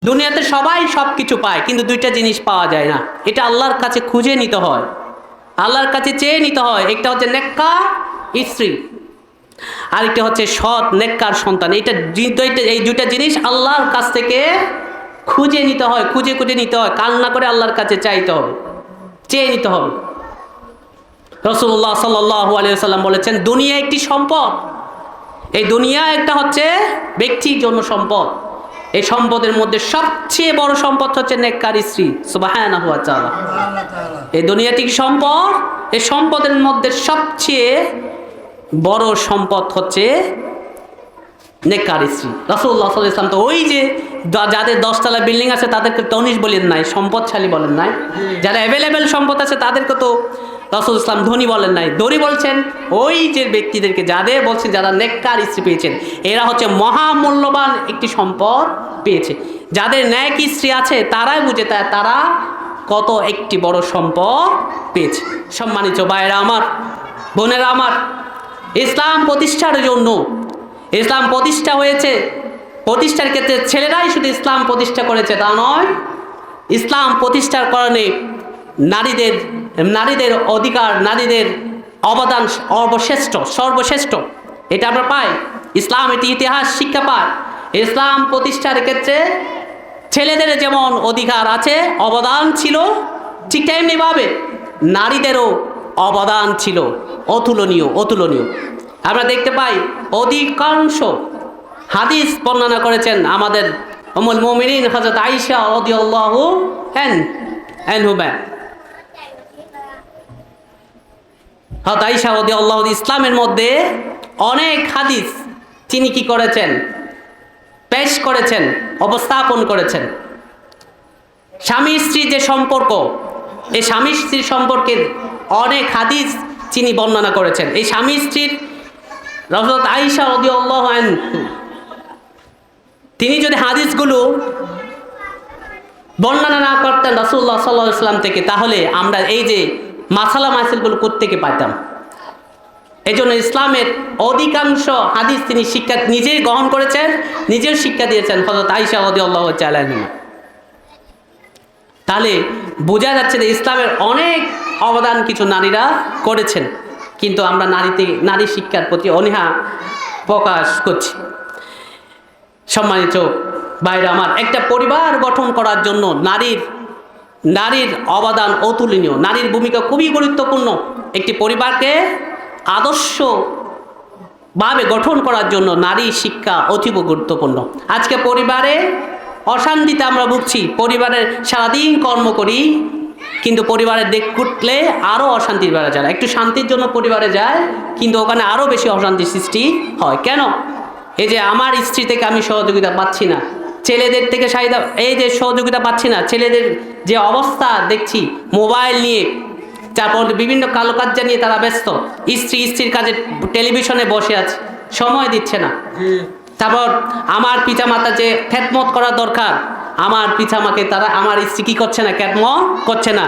দুনিয়াতে সবাই সবকিছু পায়, কিন্তু দুইটা জিনিস পাওয়া যায় না। এটা আল্লাহর কাছে খুঁজে নিতে হয়, আল্লাহর কাছে চেয়ে নিতে হয়। একটা হচ্ছে নেককার স্ত্রী, আরেকটা হচ্ছে সৎ নেককার সন্তান। এই দুইটা জিনিস আল্লাহর কাছ থেকে খুঁজে নিতে হয়, খুঁজে খুঁজে নিতে হয়, কান্না করে আল্লাহর কাছে চাইতে হবে, চেয়ে নিতে হবে। রাসূলুল্লাহ সাল্লাল্লাহু আলাইহি ওয়াসাল্লাম বলেছেন, দুনিয়া একটি সম্পদ। এই দুনিয়া একটা হচ্ছে ব্যক্তির জন্য সম্পদ। এই সম্পদের মধ্যে সবচেয়ে বড় সম্পদ হচ্ছে নেককার স্ত্রী। সুবহানাহু ওয়া তাআলা। এই দুনিয়াটি কি সম্পদ? এই সম্পদের মধ্যে সবচেয়ে বড় সম্পদ হচ্ছে নেককার স্ত্রী। রাসূলুল্লাহ সাল্লাল্লাহু আলাইহি ওয়াসাল্লাম তো ওই যে যাদের 10 তলা বিল্ডিং আছে তাদেরকে ধনী বলেন নাই, সম্পদশালী বলেন নাই। যারা অ্যাভেলেবেল সম্পদ আছে তাদেরকে তো রাসূল ইসলাম ধনী বলেন নাই, ধনী বলছেন ওই যে ব্যক্তিদেরকে, যাদের বলছেন যারা নেককার স্ত্রী পেয়েছেন, এরা হচ্ছে মহামূল্যবান একটি সম্পদ পেয়েছে। যাদের ন্যাক স্ত্রী আছে তারাই বুঝে তারা কত একটি বড় সম্পদ পেয়েছে। সম্মানিত ভাইয়েরা আমার, বোনেরা আমার, ইসলাম প্রতিষ্ঠার জন্য, ইসলাম প্রতিষ্ঠা হয়েছে, প্রতিষ্ঠার ক্ষেত্রে ছেলেরাই শুধু ইসলাম প্রতিষ্ঠা করেছে তা নয়। ইসলাম প্রতিষ্ঠার কারণে নারীদের অধিকার, নারীদের অবদান সর্বশ্রেষ্ঠ এটা আমরা পাই। ইসলাম এটি ইতিহাস শিক্ষা পায়। ইসলাম প্রতিষ্ঠার ক্ষেত্রে ছেলেদের যেমন অধিকার আছে, অবদান ছিল, ঠিক তেমনিভাবে নারীদেরও অবদান ছিল অতুলনীয়। আমরা দেখতে পাই অধিকাংশ হাদিস বর্ণনা করেছেন আমাদের উম্মুল মুমিনিন হযরত আয়েশা রাদিয়াল্লাহু আনহা। হযরত আয়েশা রাদিয়াল্লাহু ইসলামের মধ্যে অনেক হাদিস তিনি কি করেছেন, পেশ করেছেন, উপস্থাপন করেছেন। স্বামী স্ত্রী যে সম্পর্ক, এই স্বামী স্ত্রীর সম্পর্কের অনেক হাদিস তিনি বর্ণনা করেছেন। এই স্বামী স্ত্রীর হযরত আয়েশা রাদিয়াল্লাহু আনহা তিনি যদি হাদিসগুলো বর্ণনা না করতেন রাসূলুল্লাহ সাল্লাল্লাহু আলাইহি ওয়াসাল্লাম থেকে, তাহলে আমরা এই যে মাসাইলগুলো কোত্থেকে পাইতাম? এজন্য ইসলামের অধিকাংশ হাদিস তিনি শিক্ষা নিজেই গ্রহণ করেছেন, নিজেও শিক্ষা দিয়েছেন হযরত আয়েশা রাদিয়াল্লাহু তাআলা আনহা। তাহলে বোঝা যাচ্ছে যে ইসলামের অনেক অবদান কিছু নারীরা করেছেন, কিন্তু আমরা নারী শিক্ষার প্রতি অনীহা প্রকাশ করছি। সম্মানিত ভাইরা আমার, একটা পরিবার গঠন করার জন্য নারীর অবদান অতুলনীয়, নারীর ভূমিকা খুবই গুরুত্বপূর্ণ। একটি পরিবারকে আদর্শভাবে গঠন করার জন্য নারী শিক্ষা অতীব গুরুত্বপূর্ণ। আজকে পরিবারে অশান্তিতে আমরা ভুগছি, পরিবারের সারাদিন কর্ম করি, কিন্তু পরিবারের দিক কুটলে আরও অশান্তির বেড়ে যায়। একটু শান্তির জন্য পরিবারে যায়, কিন্তু ওখানে আরও বেশি অশান্তির সৃষ্টি হয়। কেন? এই যে আমার স্ত্রী থেকে আমি সহযোগিতা পাচ্ছি না, ছেলেদের থেকে এই যে সহযোগিতা পাচ্ছি না, ছেলেদের যে অবস্থা দেখছি, মোবাইল নিয়ে, তারপর বিভিন্ন কালো কাজ নিয়ে তারা ব্যস্ত। স্ত্রীর কাজে টেলিভিশনে বসে আছে, সময় দিচ্ছে না। তারপর আমার পিতামাতা যে খেদমত করা দরকার, আমার পিতামাকে তারা, আমার স্ত্রী কি করছে না, খেদমত করছে না।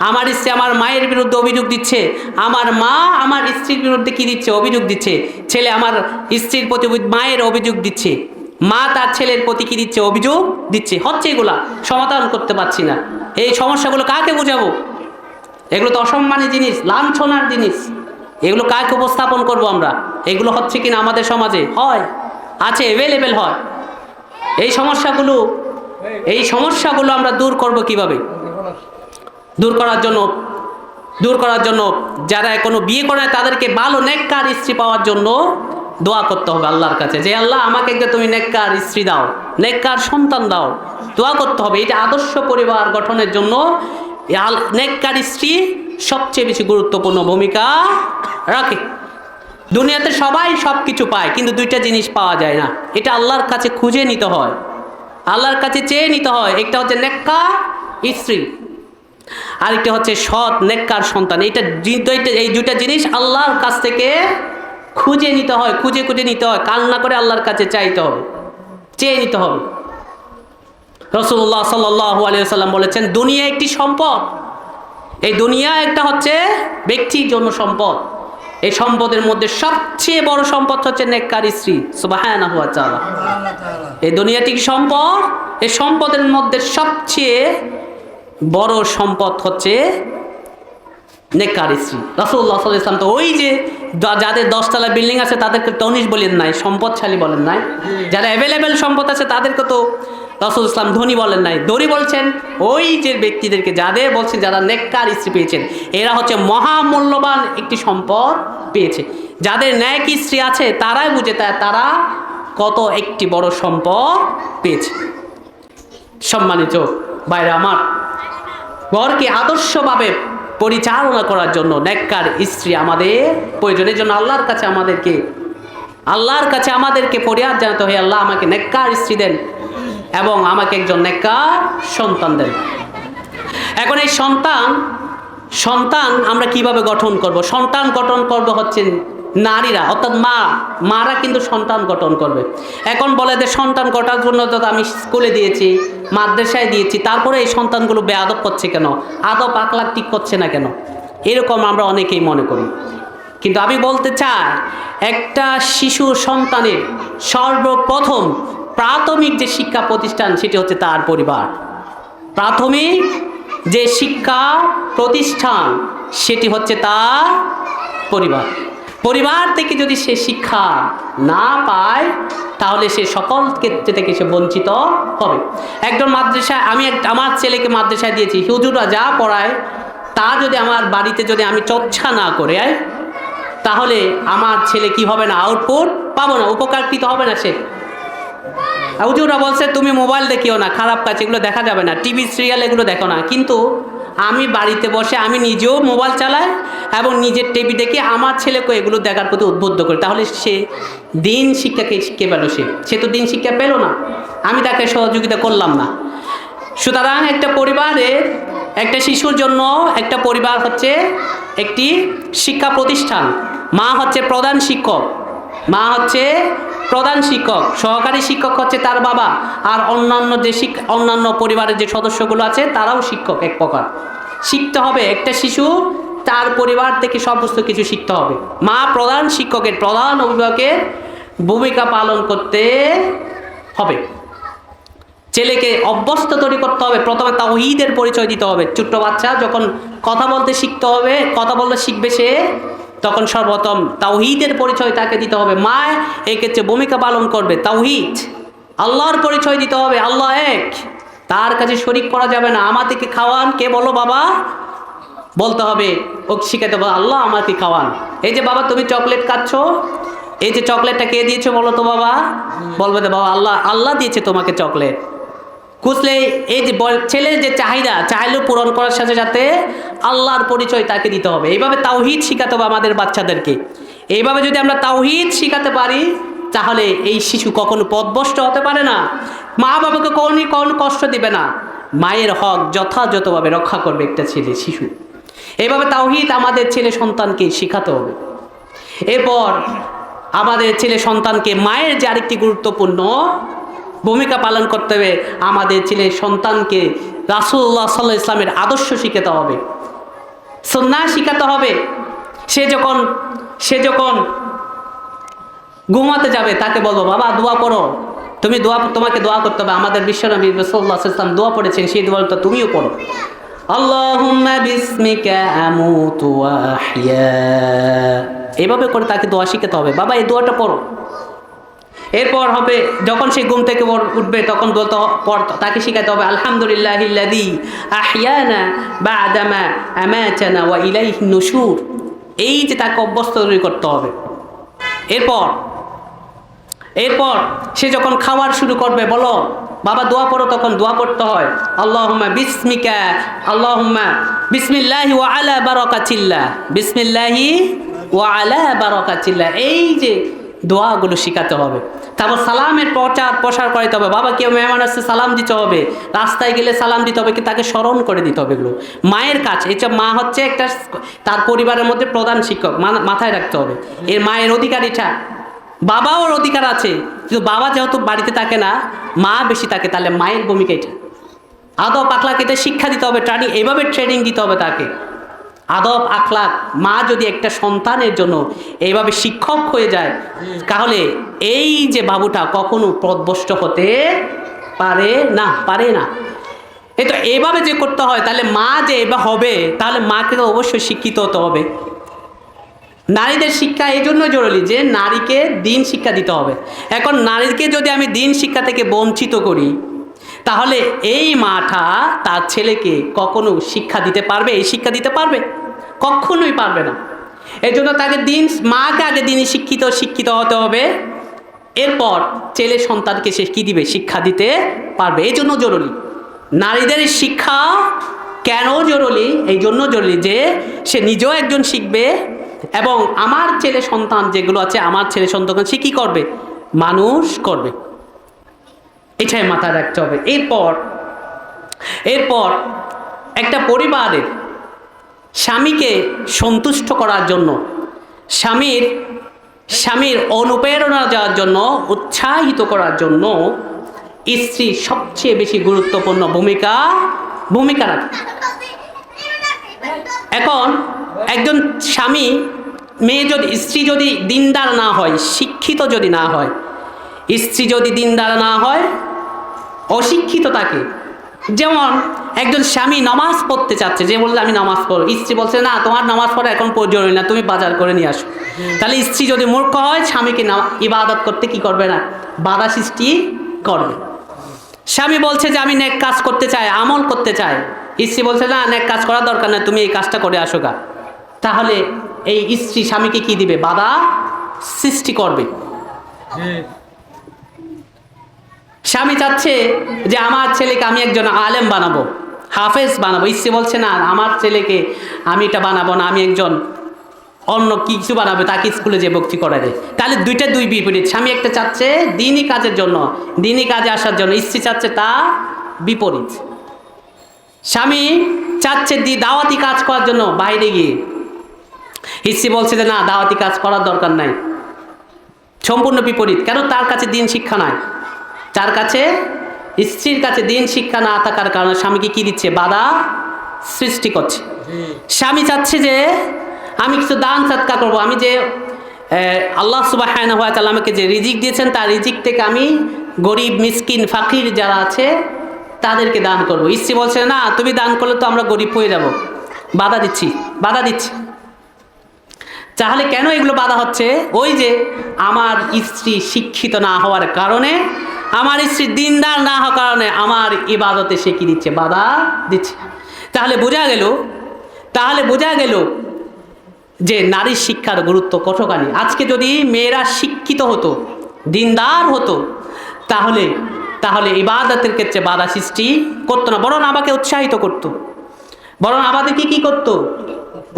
আমার স্ত্রী আমার মায়ের বিরুদ্ধে অভিযোগ দিচ্ছে, আমার মা আমার স্ত্রীর বিরুদ্ধে কি দিচ্ছে, অভিযোগ দিচ্ছে। ছেলে আমার স্ত্রীর প্রতি মায়ের অভিযোগ দিচ্ছে, মা তার ছেলের প্রতি কি দিচ্ছে, অভিযোগ দিচ্ছে। হচ্ছে এগুলা সমাধান করতে পারছি না। এই সমস্যাগুলো কাকে বোঝাবো? এগুলো তো অসম্মানী জিনিস, লাঞ্ছনার জিনিস। এগুলো কাকে উপস্থাপন করব আমরা? এগুলো হচ্ছে কিনা আমাদের সমাজে হয়, আছে, অ্যাভেলেবেল হয়। এই সমস্যাগুলো আমরা দূর করব কিভাবে? দূর করার জন্য যারা এখনো বিয়ে করে তাদেরকে ভালো নেককার স্ত্রী পাওয়ার জন্য দোয়া করতে হবে আল্লাহর কাছে, যে আল্লাহ আমাকে তুমি নেককার স্ত্রী দাও, নেককার সন্তান দাও। দোয়া করতে হবে। এটা আদর্শ পরিবার গঠনের জন্য নেককার স্ত্রী সবচেয়ে বেশি গুরুত্বপূর্ণ ভূমিকা রাখে। দুনিয়াতে সবাই সবকিছু পায়, কিন্তু দুইটা জিনিস পাওয়া যায় না। এটা আল্লাহর কাছে খুঁজে নিতে হয়, আল্লাহর কাছে চেয়ে নিতে হয়। একটা হচ্ছে নেককার স্ত্রী, আরেকটা হচ্ছে সৎ নেককার সন্তান। এই দুইটা জিনিস আল্লাহর কাছ থেকে খুঁজে নিতে হয়, খুঁজে নিতে হয়, কান্না করে আল্লাহর কাছে চাইতে হবে, চেয়ে নিতে হবে। রাসূলুল্লাহ সাল্লাল্লাহু আলাইহি ওয়াসাল্লাম বলেছেন, দুনিয়া একটি সম্পদ। এই দুনিয়া একটা হচ্ছে ব্যক্তির জন্য সম্পদ। এই সম্পদের মধ্যে সবচেয়ে বড় সম্পদ হচ্ছে নেককার স্ত্রী। সুবহানাহু ওয়া তাআলা। এই দুনিয়াটি কি সম্পদ? এই সম্পদের মধ্যে সবচেয়ে বড় সম্পদ হচ্ছে নেককার স্ত্রী। রাসূলুল্লাহ সাল্লাল্লাহু আলাইহি ওয়াসাল্লাম তো ওই যে যাদের 10তলা বিল্ডিং আছে তাদেরকে ধনী বলেন নাই, সম্পদশালী বলেন নাই। যারা অ্যাভেলেবেল সম্পদ আছে তাদেরকে তো রাসূল ইসলাম ধনী বলেন নাই, ধনী বলছেন ওই যে ব্যক্তিদেরকে, যাদের বলছেন যারা নেককার স্ত্রী পেয়েছেন, এরা হচ্ছে মহামূল্যবান একটি সম্পদ পেয়েছে। যাদের ন্যাক স্ত্রী আছে তারাই বুঝে তারা কত একটি বড় সম্পদ পেয়েছে। সম্মানিত ভাইরা আমার, ঘরকে আদর্শভাবে পরিচালনা করার জন্য নেককার স্ত্রী আমাদের প্রয়োজনের জন্য আল্লাহর কাছে আমাদেরকে ফরিয়াদ জানাতে হয়, আল্লাহ আমাকে নেককার স্ত্রী দেন এবং আমাকে একজন নেককার সন্তান দেন। এখন এই সন্তান আমরা কিভাবে গঠন করব? সন্তান গঠন করব হচ্ছে নারীরা, অর্থাৎ মারা কিন্তু সন্তান গঠন করবে। এখন বলে যে সন্তান গঠার জন্য তো আমি স্কুলে দিয়েছি, মাদ্রাসায় দিয়েছি, তারপরে এই সন্তানগুলো বেয়াদব করছে কেন, আদব আখলাক ঠিক করছে না কেন, এরকম আমরা অনেকেই মনে করি। কিন্তু আমি বলতে চাই, একটা শিশু সন্তানের সর্বপ্রথম প্রাথমিক যে শিক্ষা প্রতিষ্ঠান সেটি হচ্ছে তার পরিবার। প্রাথমিক যে শিক্ষা প্রতিষ্ঠান সেটি হচ্ছে তার পরিবার থেকে যদি সে শিক্ষা না পায় তাহলে সে সকল ক্ষেত্রে থেকে সে বঞ্চিত হবে। একজন মাদ্রাসায় আমি আমার ছেলেকে মাদ্রাসায় দিয়েছি, হুজুররা যা পড়ায় তা যদি আমার বাড়িতে যদি আমি চর্চা না করে তাহলে আমার ছেলে কি হবে না, আউটপুট পাবো না, উপকারকৃত হবে না সে। হুজুররা বলছে তুমি মোবাইল দেখিও না, খারাপ কাজ, এগুলো দেখা যাবে না, টিভি সিরিয়াল এগুলো দেখো না, কিন্তু আমি বাড়িতে বসে আমি নিজেও মোবাইল চালাই এবং নিজের টিভি দেখে আমার ছেলেকে এগুলো দেখার প্রতি উদ্বুদ্ধ করি, তাহলে সে দিন শিক্ষাকে শিখে পেল, সে তো দিন শিক্ষা পেল না, আমি তাকে সহযোগিতা করলাম না। সুতরাং একটা পরিবারের, একটা শিশুর জন্য একটা পরিবার হচ্ছে একটি শিক্ষা প্রতিষ্ঠান। মা হচ্ছে প্রধান শিক্ষক, সহকারী শিক্ষক হচ্ছে তার বাবা, আর অন্যান্য পরিবারের যে সদস্যগুলো আছে তারাও শিক্ষক। এক প্রকার শিখতে হবে একটা শিশু তার পরিবার থেকে সমস্ত কিছু শিখতে হবে। মা প্রধান শিক্ষকের, প্রধান অভিভাবকের ভূমিকা পালন করতে হবে। ছেলেকে অভ্যস্ত তৈরি করতে হবে, প্রথমে তাওহীদের পরিচয় দিতে হবে। ছোট্ট বাচ্চা যখন কথা বলতে শিখবে সে, তখন সর্বপ্রথম তাওহীদের পরিচয় তাকে দিতে হবে। মা এই ক্ষেত্রে ভূমিকা পালন করবে তাওহীদ, আল্লাহর পরিচয় দিতে হবে, আল্লাহ এক, তার কাছে শরীক করা যাবে না। আমাদেরকে খাওয়ান কে বলো বাবা, বলতে হবে, ও শিখাতে হবে আল্লাহ আমাকে খাওয়ান। এই যে বাবা তুমি চকলেট খাচ্ছ, এই যে চকলেটটা কে দিয়েছে বলো তো বাবা, বলবে তো বাবা আল্লাহ দিয়েছে তোমাকে চকলেট। খুঁজলে এই যে ছেলের যে চাহিদা পূরণ করার সাথে সাথে আল্লাহর পরিচয় তাকে দিতে হবে। এইভাবে তাওহীদ শিখাতে হবে আমাদের বাচ্চাদেরকে। এইভাবে যদি আমরা তাওহীদ শিখাতে পারি তাহলে এই শিশু কখনো পথভ্রষ্ট হতে পারে না, মা বাবাকে কখনো কষ্ট দিবে না, মায়ের হক যথাযথভাবে রক্ষা করবে একটা শিশু। এইভাবে তাওহীদ আমাদের ছেলে সন্তানকে শিখাতে হবে। এরপর আমাদের ছেলে সন্তানকে মায়ের যে আরেকটি গুরুত্বপূর্ণ ভূমিকা পালন করতে হবে, আমাদের ছেলে সন্তানকে রাসূলুল্লাহ সাল্লাল্লাহু আলাইহি ওয়াসাল্লামের আদর্শ শিখাতে হবে, সুন্নাহ শিখাতে হবে। সে যখন ঘুমাতে যাবে তাকে বলবো বাবা দোয়া পড়ো, তোমাকে দোয়া করতে হবে। আমাদের বিশ্বনবী সাল্লাল্লাহু আলাইহি ওয়াসাল্লাম দোয়া পড়েছেন, সেই দোয়াটা তুমিও পড়ো, আল্লাহুম্মা বিসমিকা আমুতু ওয়া আহইয়া। এইভাবে করে তাকে দোয়া শিখাতে হবে, বাবা এই দোয়াটা পড়ো। এরপর হবে যখন সে ঘুম থেকে উঠবে তখন তাকে শিখাতে হবে আলহামদুলিল্লাহিল্লাযী আহইয়ানা বা'দামা আমাতানা ওয়া ইলাইহিন নুশুর। এই যে তাকে অভ্যস্ত করতে হবে। এরপর সে যখন খাওয়ার শুরু করবে বলো বাবা দোয়া পড়ো, তখন দোয়া পড়তে হয় আল্লাহুম্মা বিসমিল্লাহি ওয়া আলা বারাকাতিল্লাহ, বিসমিল্লাহি ওয়া আলা বারাকাতিল্লাহ। এই যে দোয়াগুলো শিখাতে হবে। তারপর সালামের প্রসার করাতে হবে, বাবা কেউ মেহমান আসছে সালাম দিতে হবে, রাস্তায় গেলে সালাম দিতে হবে, কি তাকে স্মরণ করে দিতে হবে। এগুলো মায়ের কাজ। এটা মা হচ্ছে একটা তার পরিবারের মধ্যে প্রধান শিক্ষক, মাথায় রাখতে হবে। এর মায়ের অধিকার এটা, বাবাও অধিকার আছে, কিন্তু বাবা যেহেতু বাড়িতে থাকে না, মা বেশি থাকে, তাহলে মায়ের ভূমিকা এটা। আদব আখলাক এটা শিক্ষা দিতে হবে, এইভাবে ট্রেনিং দিতে হবে তাকে। আদব আখলাক মা যদি একটা সন্তানের জন্য এইভাবে শিক্ষক হয়ে যায় তাহলে এই যে বাবুটা কখনো পথভ্রষ্ট হতে পারে না, পারে না। এই তো এভাবে যে করতে হয়, তাহলে মা যে এবার হবে, তাহলে মাকে তো অবশ্যই শিক্ষিত হতে হবে। নারীদের শিক্ষা এই জন্য জরুরি যে নারীকে দিন শিক্ষা দিতে হবে। এখন নারীকে যদি আমি দিন শিক্ষা থেকে বঞ্চিত করি, তাহলে এই মাটা তার ছেলেকে কখনো শিক্ষা দিতে পারবে? এই শিক্ষা দিতে পারবে? কখনোই পারবে না। এই জন্য তাকে মাকে আগে দিনই শিক্ষিত হতে হবে, এরপর ছেলে সন্তানকে সে কী দিবে? শিক্ষা দিতে পারবে। এই জন্য জরুরি নারীদের শিক্ষা। কেন জরুরি? এই জন্য জরুরি যে সে নিজেও একজন শিখবে, এবং আমার ছেলে সন্তান যেগুলো আছে, আমার ছেলে সন্তান সে কী করবে? মানুষ করবে। এটাই মাথায় রাখতে হবে। এরপর একটা পরিবারের স্বামীকে সন্তুষ্ট করার জন্য, স্বামীর অনুপ্রেরণা দেওয়ার জন্য, উৎসাহিত করার জন্য স্ত্রী সবচেয়ে বেশি গুরুত্বপূর্ণ ভূমিকা রাখে। এখন একজন স্বামী, স্ত্রী যদি দিনদার না হয়, শিক্ষিত যদি না হয়, স্ত্রী যদি দিনদার না হয়, অশিক্ষিত থাকে। যেমন একজন স্বামী নামাজ পড়তে চাচ্ছে, যে বললে আমি নামাজ পড়ব, স্ত্রী বলছে না তোমার নামাজ পড়া এখন জরুরি না, তুমি বাজার করে নিয়ে আসো। তাহলে স্ত্রী যদি মূর্খ হয়, স্বামীকে ইবাদত করতে কি করবে না? বাধা সৃষ্টি করবে। স্বামী বলছে যে আমি নেক কাজ করতে চাই, আমল করতে চাই, স্ত্রী বলছে না নেক কাজ করার দরকার নেই, তুমি এই কাজটা করে আসো গা। তাহলে এই স্ত্রী স্বামীকে কি দিবে? বাধা সৃষ্টি করবে। স্বামী চাচ্ছে যে আমার ছেলেকে আমি একজন আলেম বানাবো, হাফেজ বানাবো, স্ত্রী বলছে না আমার ছেলেকে আমি এটা বানাবো না, আমি একজন অন্য কিছু বানাবে, তাকে স্কুলে যে ভর্তি করে দেয়। তাহলে দুই বিপরীত। স্বামী একটা চাচ্ছে দিনই কাজের জন্য, দিনই কাজে আসার জন্য, স্ত্রী চাচ্ছে তা বিপরীত। স্বামী চাচ্ছে দাওয়াতি কাজ করার জন্য বাইরে গিয়ে, স্ত্রী বলছে যে না দাওয়াতি কাজ করার দরকার নাই। সম্পূর্ণ বিপরীত। কেন? তার কাছে দিন শিক্ষা নাই, তার কাছে, স্ত্রীর কাছে দিন শিক্ষা না থাকার কারণে স্বামীকে কি দিচ্ছে? বাধা সৃষ্টি করছে। স্বামী চাচ্ছে যে আমি কিছু দান সৎকার করবো, আমি যে আল্লাহ সুবহানাহু ওয়া তাআলা আমাকে যে রিজিক দিয়েছেন, তার রিজিক থেকে আমি গরিব মিসকিন ফাকির যারা আছে তাদেরকে দান করব। স্ত্রী বলছে না তুমি দান করলে তো আমরা গরিব হয়ে যাব, বাধা দিচ্ছি। তাহলে কেন এগুলো বাধা হচ্ছে? ওই যে আমার স্ত্রী শিক্ষিত না হওয়ার কারণে, আমার স্ত্রী দিনদার না হওয়ার কারণে আমার ইবাদতে সে কি দিচ্ছে? বাধা দিচ্ছে। তাহলে বোঝা গেল যে নারীর শিক্ষার গুরুত্ব কতখানি। আজকে যদি মেয়েরা শিক্ষিত হতো, দিনদার হতো, তাহলে ইবাদতের ক্ষেত্রে বাধা সৃষ্টি করতো না, বরং আমাকে উৎসাহিত করতো, বরং আমাদেরকে কি করতো?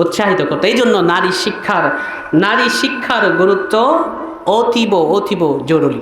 উৎসাহিত করতো। এই জন্য নারী শিক্ষার গুরুত্ব অতীব জরুরি।